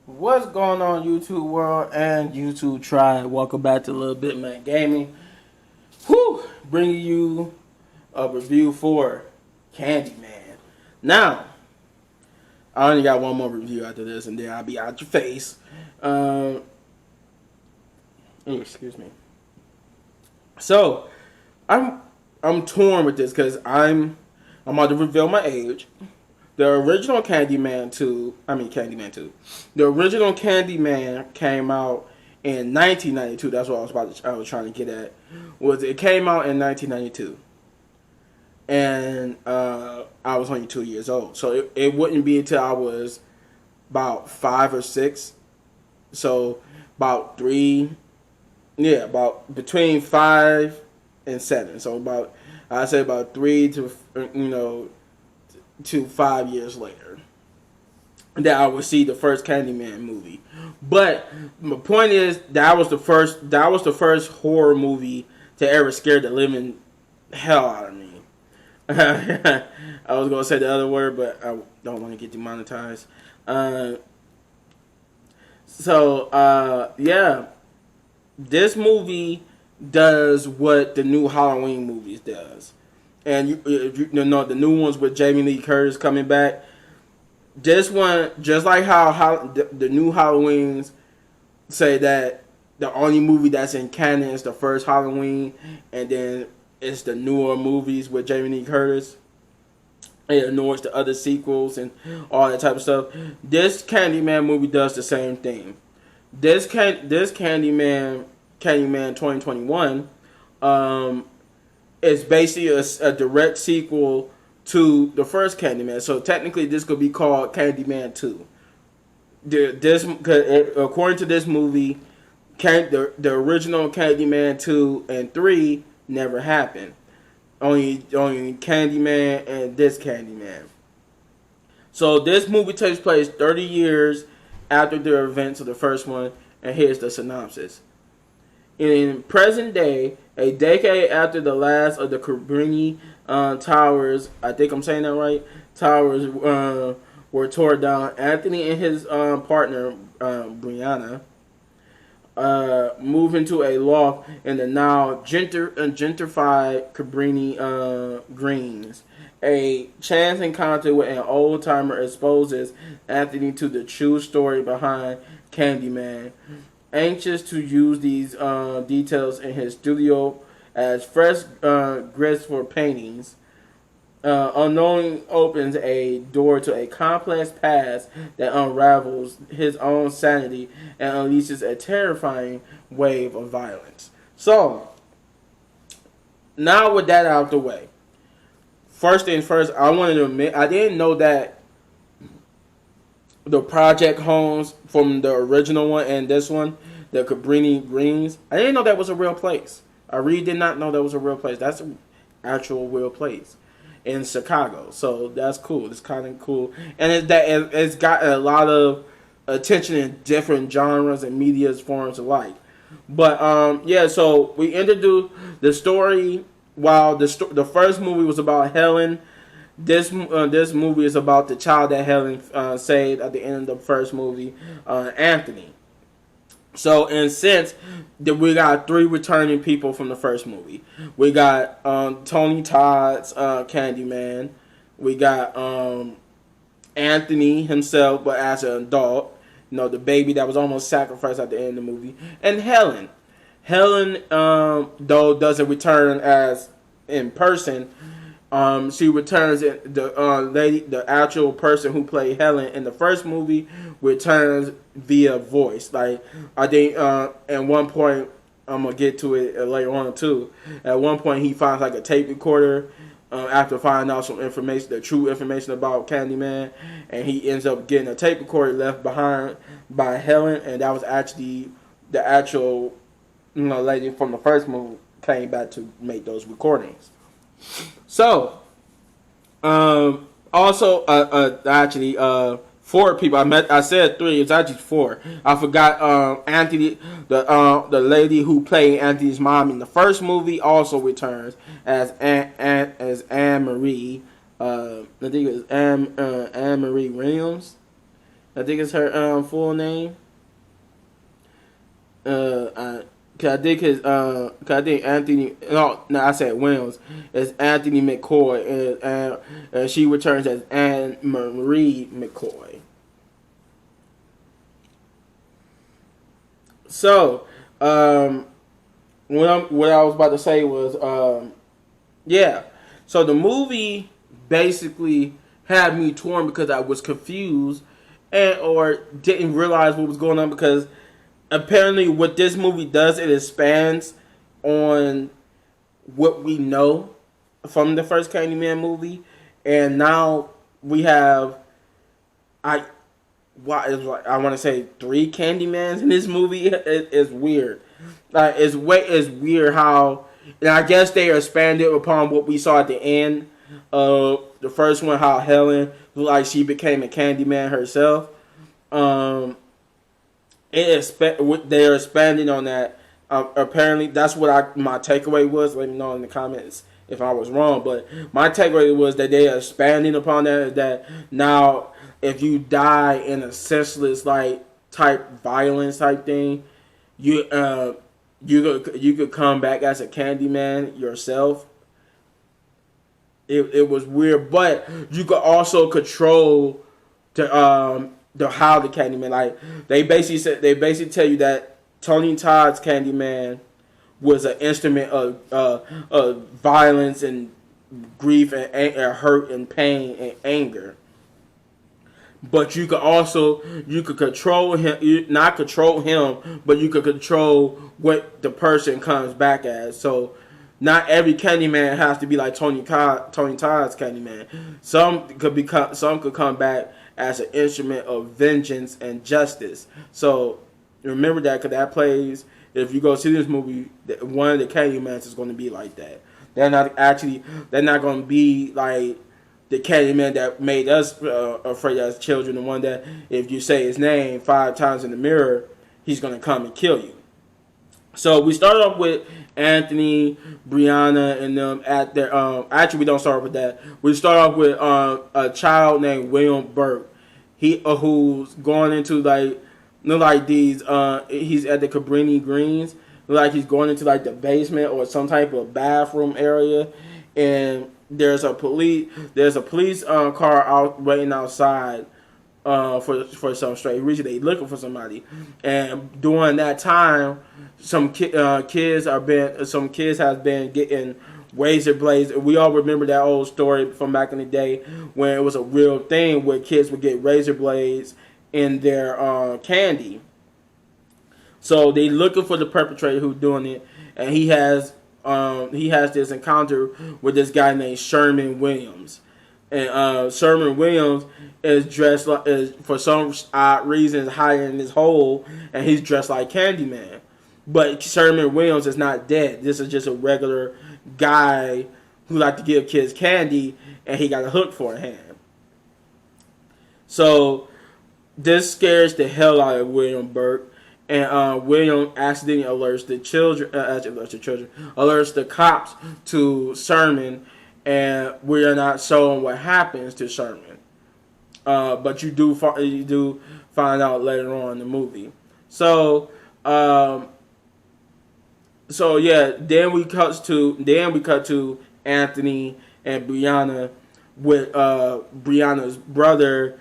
What's going on, YouTube world and YouTube tribe? Welcome back to LilBigMan Gaming. Whew, bringing you a review for Candyman. Now, I only got one more review after this, and then I'll be out your face. Excuse me. So, I'm torn with this because I'm about to reveal my age. The original Candyman 2. The original Candyman came out in 1992. That's what I was trying to get at. It came out in 1992, and I was only 2 years old. So it wouldn't be until I was about 5 or 6. So about about between 5 and 7. So I'd say about 3 to 5 years later that I would see the first Candyman movie. But my point is that was the first horror movie to ever scare the living hell out of me. I was gonna say the other word, but I don't want to get demonetized. Yeah, this movie does what the new Halloween movies does. And you know the new ones with Jamie Lee Curtis coming back. This one, just like how the new Halloweens say that the only movie that's in canon is the first Halloween, and then it's the newer movies with Jamie Lee Curtis. It ignores the other sequels and all that type of stuff. This Candyman movie does the same thing. This Candyman 2021. It's basically a direct sequel to the first Candyman. So technically, this could be called Candyman 2. According to this movie, the original Candyman 2 and 3 never happened. Only Candyman and this Candyman. So this movie takes place 30 years after the events of the first one, and here's the synopsis. In present day, a decade after the last of the Cabrini towers, I think I'm saying that right, towers were torn down, Anthony and his partner, Brianna, move into a loft in the now gentrified Cabrini Greens. A chance encounter with an old-timer exposes Anthony to the true story behind Candyman. Anxious to use these details in his studio as fresh grids for paintings, unknowingly opens a door to a complex past that unravels his own sanity and unleashes a terrifying wave of violence. So, now with that out of the way, first things first, I wanted to admit I didn't know that the project homes from the original one and this one, the Cabrini Greens, I didn't know that was a real place. I really did not know that was a real place. That's an actual real place in Chicago. So that's cool. It's kind of cool. And it's got a lot of attention in different genres and media forms alike. But yeah, so we introduced the story. While the first movie was about Helen, this movie is about the child that Helen saved at the end of the first movie, Anthony. So in a sense, we got 3 returning people from the first movie. We got Tony Todd's Candyman. We got Anthony himself, but as an adult. You know, the baby that was almost sacrificed at the end of the movie. And Helen. Helen, though, doesn't return as in person. She returns the actual person who played Helen in the first movie returns via voice. Like I think at one point, I'm gonna get to it later on too. At one point, he finds like a tape recorder after finding out some information, the true information about Candyman, and he ends up getting a tape recorder left behind by Helen, and that was actually the actual lady from the first movie came back to make those recordings. So, also, actually, 4 people. I said 3. It's actually 4. I forgot. Anthony, the lady who played Anthony's mom in the first movie, also returns as Anne Marie. I think it was Anne Marie Williams. I think it's her full name. Cause I think cause I think Anthony. No, I said Williams. It's Anthony McCoy, and she returns as Anne Marie McCoy. So, what I was about to say was, yeah. So the movie basically had me torn because I was confused and or didn't realize what was going on because apparently what this movie does, it expands on what we know from the first Candyman movie, and now we have I I want to say three Candymans in this movie. It's weird. It's weird how, and I guess they expanded upon what we saw at the end of the first one, how Helen looked like she became a Candyman herself. Um, they're expanding on that. Apparently, that's what my takeaway was. Let me know in the comments if I was wrong, but my takeaway was that they are expanding upon that. That now, if you die in a senseless like type violence type thing, you you could come back as a Candyman yourself. It was weird, but you could also control the how the Candyman, like they basically tell you that Tony Todd's Candyman was an instrument of violence and grief and hurt and pain and anger. But you could control him, not control him, but you could control what the person comes back as. So not every Candyman has to be like Tony Todd's Candyman. Some could come back as an instrument of vengeance and justice. So remember that, because that plays. If you go see this movie, one of the Candymans is going to be like that. They're not going to be like the Candyman that made us afraid as children. The one that if you say his name 5 times in the mirror, he's going to come and kill you. So we started off with Anthony, Brianna, and them at their. Actually, we don't start with that. We start off with a child named William Burke. Who's going into these. He's at the Cabrini Greens. Like he's going into like the basement or some type of bathroom area, and there's a police car out waiting outside. For some straight reason, they looking for somebody, and during that time, some kids has been getting razor blades. We all remember that old story from back in the day when it was a real thing where kids would get razor blades in their candy. So they looking for the perpetrator who's doing it, and he has this encounter with this guy named Sherman Williams. And Sherman Williams is dressed for some odd reason hiding in his hole, and he's dressed like Candyman. But Sherman Williams is not dead. This is just a regular guy who like to give kids candy, and he got a hook for a hand. So this scares the hell out of William Burke, and William accidentally alerts the cops to Sherman. And we are not showing what happens to Sherman, but you do find out later on in the movie. So yeah. Then we cut to Anthony and Brianna with Brianna's brother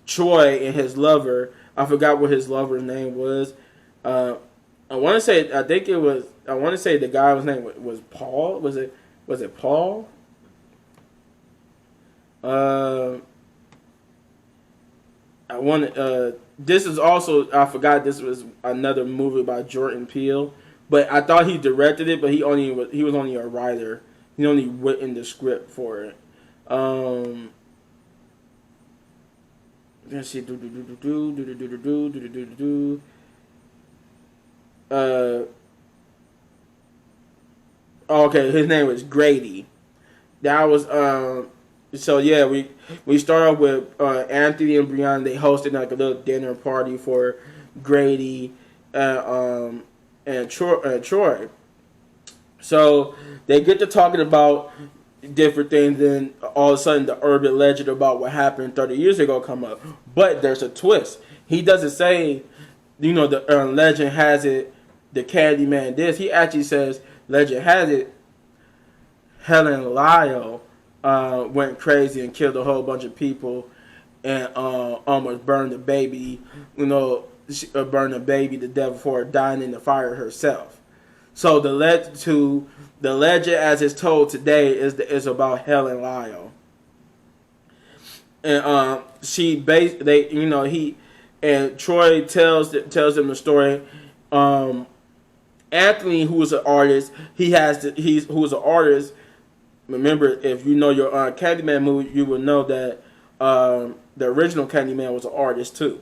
Troy and his lover. I forgot what his lover's name was. I want to say the guy's name was Paul. Was it Paul? This is also, I forgot this was another movie by Jordan Peele, but I thought he directed it, but he was only a writer. He only written the script for it. Let's see. Okay, his name was Grady. That was so yeah, we started with Anthony and Brianna. They hosted like a little dinner party for Grady and Troy. So they get to talking about different things, then all of a sudden the urban legend about what happened 30 years ago come up. But there's a twist. He doesn't say, the legend has it, the Candyman this. He actually says, legend has it, Helen Lyle went crazy and killed a whole bunch of people and almost burned the baby, burned the baby to death before dying in the fire herself. So the legend as it's told today is about Helen Lyle. And Troy tells them the story. Anthony, who was an artist, who was an artist. Remember, if you know your Candyman movie, you will know that the original Candyman was an artist too.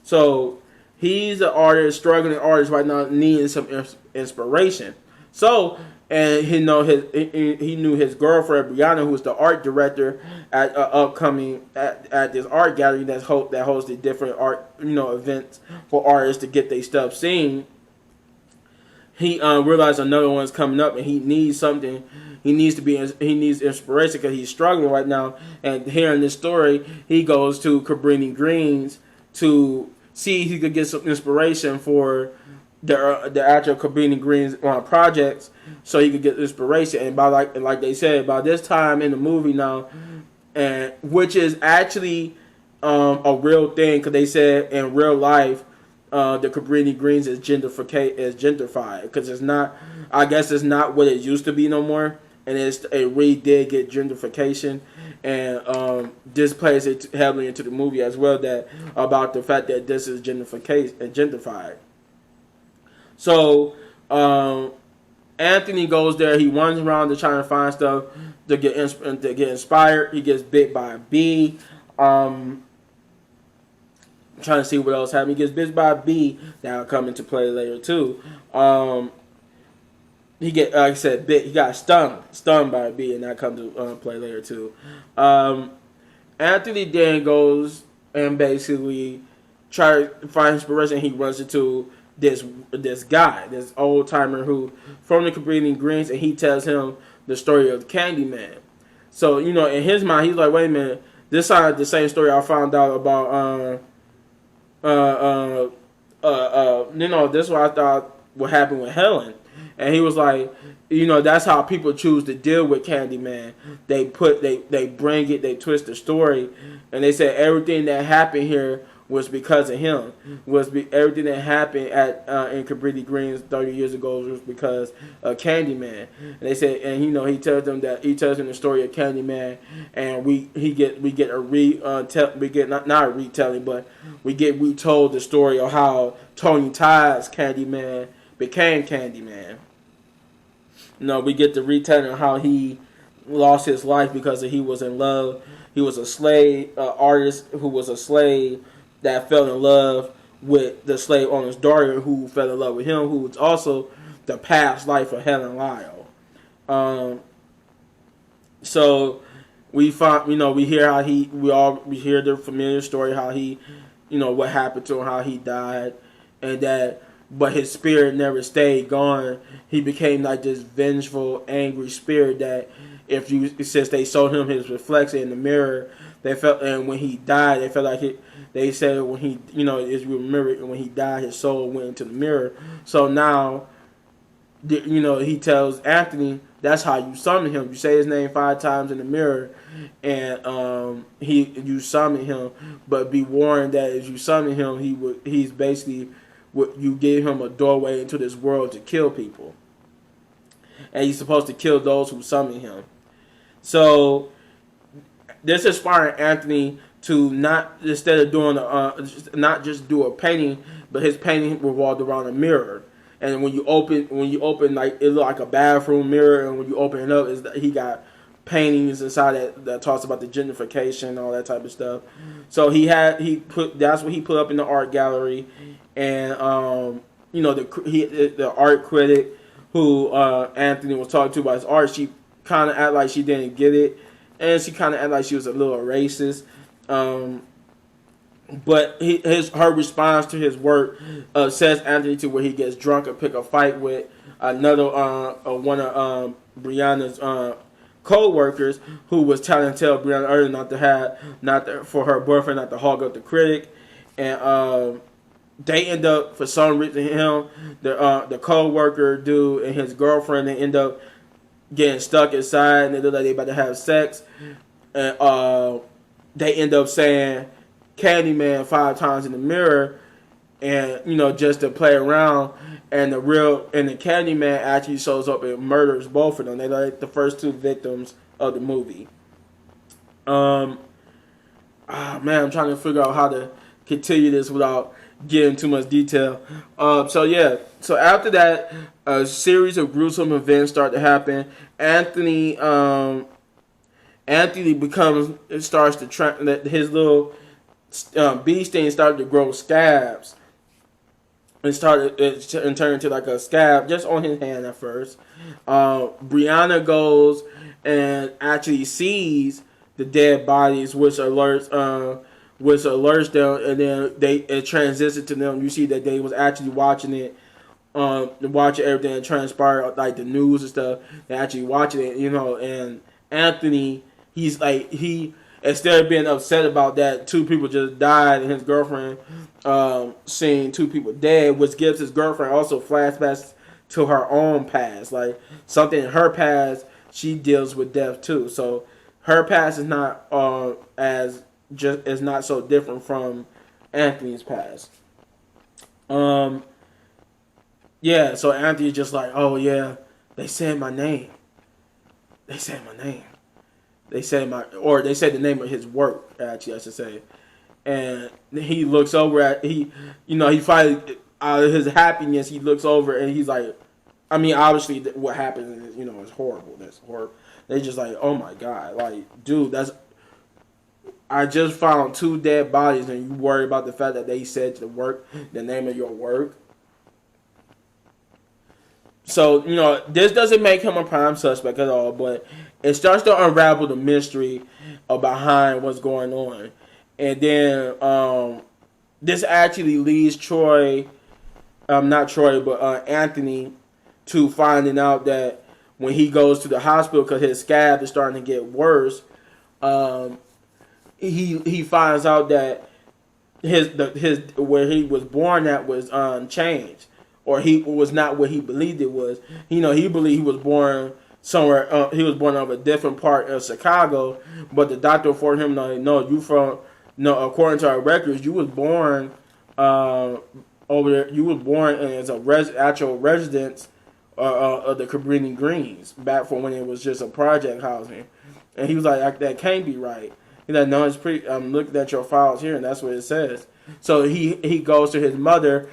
So he's an artist, struggling artist right now, needing some inspiration. So, and he knew his girlfriend Brianna, who was the art director at at this art gallery that hosted different art events for artists to get their stuff seen. He realized another one's coming up, and he needs something. He needs inspiration because he's struggling right now. And hearing this story, he goes to Cabrini Greens to see if he could get some inspiration for the actual Cabrini Greens projects, so he could get inspiration. And like they said, by this time in the movie now, and which is actually a real thing, because they said in real life, the Cabrini Greens is gentrified, because it's not. I guess it's not what it used to be no more, and it really did get gentrification, and this plays it heavily into the movie as well, that about the fact that this is gentrified. So Anthony goes there. He runs around to try to find stuff to get inspired. He gets bit by a bee. Trying to see what else happened. He gets bit by a bee. That'll come into play later too. He like I said, bit. He got stung by a bee, and that comes to play later too. Anthony then goes and basically try to find inspiration. He runs into this guy, this old timer who from the Cabrini Greens, and he tells him the story of Candyman. So in his mind, he's like, wait a minute, this sounds like the same story I found out about. This is what I thought what happened with Helen. And he was like, that's how people choose to deal with Candyman. They bring it, they twist the story, and they say everything that happened here was because of him. Everything that happened in Cabrini Greens 30 years ago was because of Candyman. And they said, and he tells them the story of Candyman, and we get not a retelling, but we get retold the story of how Tony Todd's Candyman became Candyman. We get the retelling of how he lost his life because he was in love. He was a slave artist who was a slave that fell in love with the slave owner's daughter, who fell in love with him, who was also the past life of Helen Lyle. So we find, we hear how we hear the familiar story, how he, what happened to him, how he died, but his spirit never stayed gone. He became like this vengeful, angry spirit that since they showed him his reflection in the mirror, they felt, and when he died, they felt like they said when he, as you remember, when he died, his soul went into the mirror. So now, he tells Anthony, that's how you summon him. You say his name 5 times in the mirror, and you summon him. But be warned that as you summon him, he's basically you give him a doorway into this world to kill people, and he's supposed to kill those who summon him. So this inspired Anthony to instead of doing not just do a painting, but his painting revolved around a mirror. And when you open, like it looked like a bathroom mirror, and when you open it up, he got paintings inside that talks about the gentrification and all that type of stuff. So that's what he put up in the art gallery, and the art critic who Anthony was talking to about his art, she kind of act like she didn't get it, and she kind of act like she was a little racist. But her response to his work says Anthony to where he gets drunk and pick a fight with another one of Brianna's co-workers who was trying to tell Brianna earlier for her boyfriend not to hog up the critic, and they end up, for some reason, the co-worker dude and his girlfriend, they end up getting stuck inside, and they look like they about to have sex, and they end up saying Candyman 5 times in the mirror, and just to play around, and the Candyman actually shows up and murders both of them. They like the first 2 victims of the movie. Man, I'm trying to figure out how to continue this without getting too much detail. So after that, a series of gruesome events start to happen. Anthony starts to his little bee sting started to grow scabs. It turned into like a scab just on his hand at first. Brianna goes and actually sees the dead bodies, which alerts them, and then it transitions to them. You see that they was actually watching it, watching everything that transpired, like the news and stuff. They're actually watching it, and Anthony, instead of being upset about that 2 people just died and his girlfriend seeing 2 people dead, which gives his girlfriend also flashbacks to her own past. Like something in her past, she deals with death too. So her past is not is not so different from Anthony's past. So Anthony's just like, oh yeah, they said my name. They said the name of his work, actually, I should say. And he looks over at, he finally, out of his happiness, he looks over and he's like, obviously what happened is, is horrible. That's horrible. They're just like, oh my God, like, dude, I just found 2 dead bodies and you worry about the fact that they said the name of your work. So, this doesn't make him a prime suspect at all, but it starts to unravel the mystery behind what's going on. And then this actually leads Anthony to finding out that when he goes to the hospital because his scab is starting to get worse, he finds out that his where he was born at was changed, or he was not what he believed it was. He believed he was born somewhere. He was born of a different part of Chicago, but the doctor informed him, according to our records, you was born over there. You was born as actual residence of the Cabrini Greens back from when it was just a project housing. And he was like, that can't be right. He's like, no, it's pretty. I'm looking at your files here, and that's what it says. So he goes to his mother,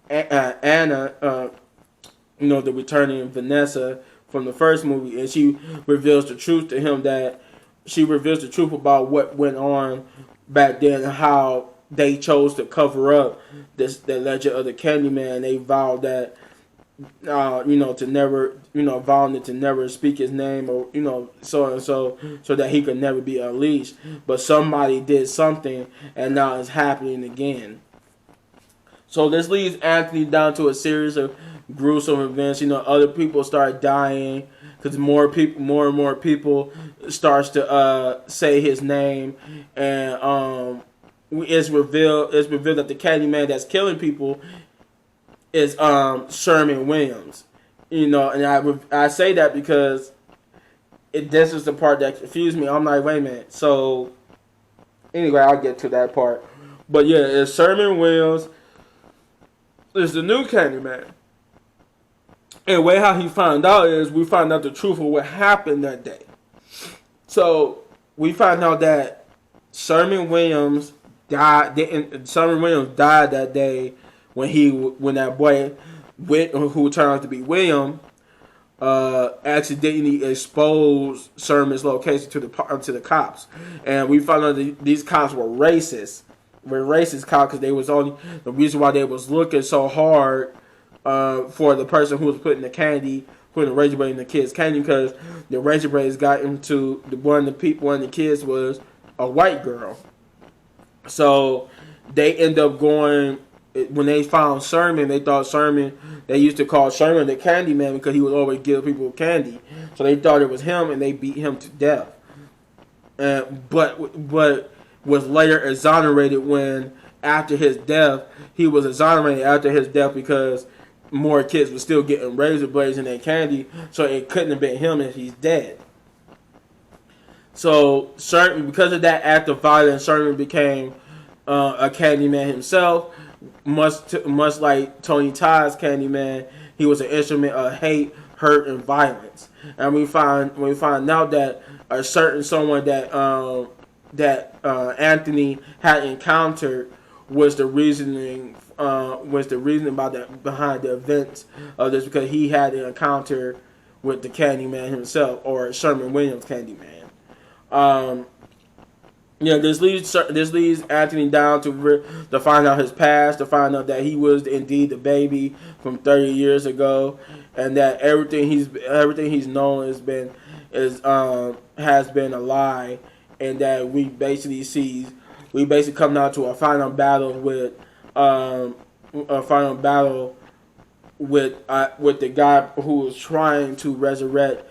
Anna, the returning Vanessa from the first movie, and she reveals the truth to him about what went on back then and how they chose to cover up the legend of the Candyman. They vowed that, to never, vowing to never speak his name or, so and so that he could never be unleashed. But somebody did something, and now it's happening again. So this leads Anthony down to a series of gruesome events. Other people start dying because more and more people starts to say his name, and it's revealed that the Candyman that's killing people is Sherman Williams. And I say that because this is the part that confused me. I'm like, wait a minute. So anyway, I'll get to that part. But yeah, it's Sherman Williams. It's the new Candyman. And the way how he found out is we found out the truth of what happened that day. So we found out that Sherman Williams died that day when that boy who turned out to be William accidentally exposed Sherman's location to the cops. And we found out that these cops were racist. Racist cops because they was only the reason why they was looking so hard for the person who was putting the razor blade in the kid's candy, because the razor blades got into one of the kids was a white girl. So they end up going when they found Sherman, they thought Sherman. They used to call Sherman the Candyman because he would always give people candy. So they thought it was him, and they beat him to death. But was later exonerated when after his death he was exonerated after his death because more kids were still getting razor blades in their candy, so it couldn't have been him if he's dead. So Sherman, because of that act of violence, Sherman became a Candyman himself. Much like Tony Todd's Candyman, he was an instrument of hate, hurt, and violence. And we find out that a certain someone that Anthony had encountered was the reasoning behind the events of this, because he had an encounter with the Candyman himself, or Sherman Williams Candyman. This leads Anthony down to find out his past, to find out that he was indeed the baby from 30 years ago, and that everything he's known has been a lie, and that we basically come down to a final battle with the guy who was trying to resurrect,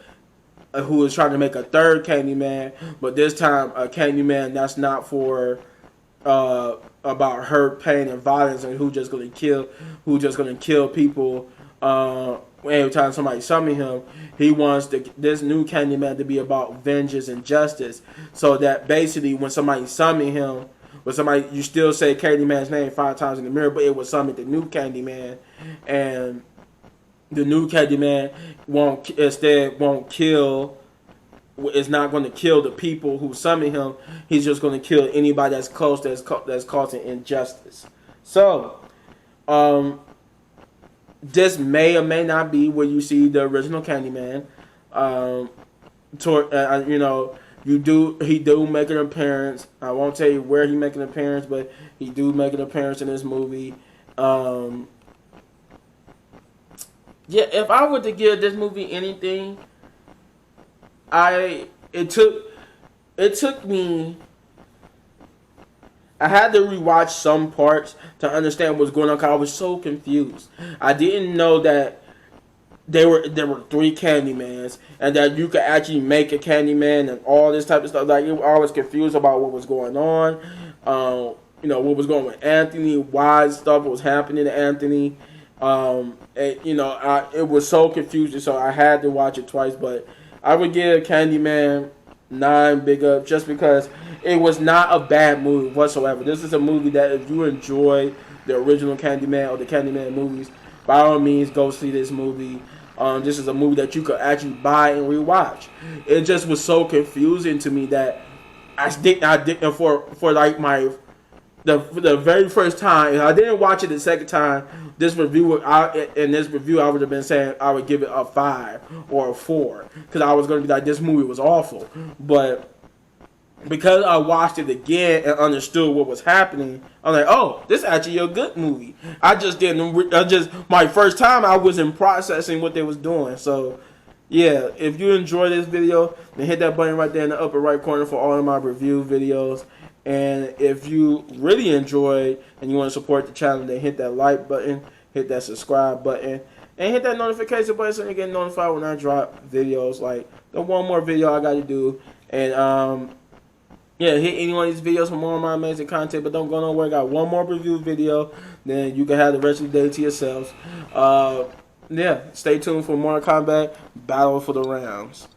who was trying to make a third Candyman, but this time a Candyman that's not for about hurt, pain, and violence, and who's just gonna kill people every time somebody summons him. He wants this new Candyman to be about vengeance and justice, so that basically when somebody summons him, you still say Candyman's name 5 times in the mirror, but it will summon the new Candyman, and the new Candyman won't kill. Is not going to kill the people who summon him. He's just going to kill anybody that's causing injustice. So, this may or may not be where you see the original Candyman. He do make an appearance. I won't tell you where he make an appearance, but he do make an appearance in this movie. If I were to give this movie anything, it took me. I had to rewatch some parts to understand what's going on, because I was so confused. I didn't know that there were 3 Candymans, and that you could actually make a Candyman and all this type of stuff. Like, I was confused about what was going on. What was going on with Anthony, why stuff was happening to Anthony. It was so confusing, so I had to watch it twice. But I would give Candyman 9 big up, just because it was not a bad movie whatsoever. This is a movie that if you enjoy the original Candyman or the Candyman movies, by all means go see this movie. This is a movie that you could actually buy and rewatch. It just was so confusing to me that I didn't for like the very first time. If I didn't watch it the second time, I would have been saying I would give it a 5 or a 4, because I was going to be like, this movie was awful. But because I watched it again and understood what was happening, I'm like, oh, this is actually a good movie. My first time I wasn't processing what they was doing. So yeah, if you enjoy this video, then hit that button right there in the upper right corner for all of my review videos. And if you really enjoyed and you want to support the channel, then hit that like button, hit that subscribe button, and hit that notification button so you get notified when I drop videos. Like the one more video I got to do. And hit any one of these videos for more of my amazing content. But don't go nowhere. I got one more review video. Then you can have the rest of the day to yourselves. Stay tuned for more combat Battle for the Rounds.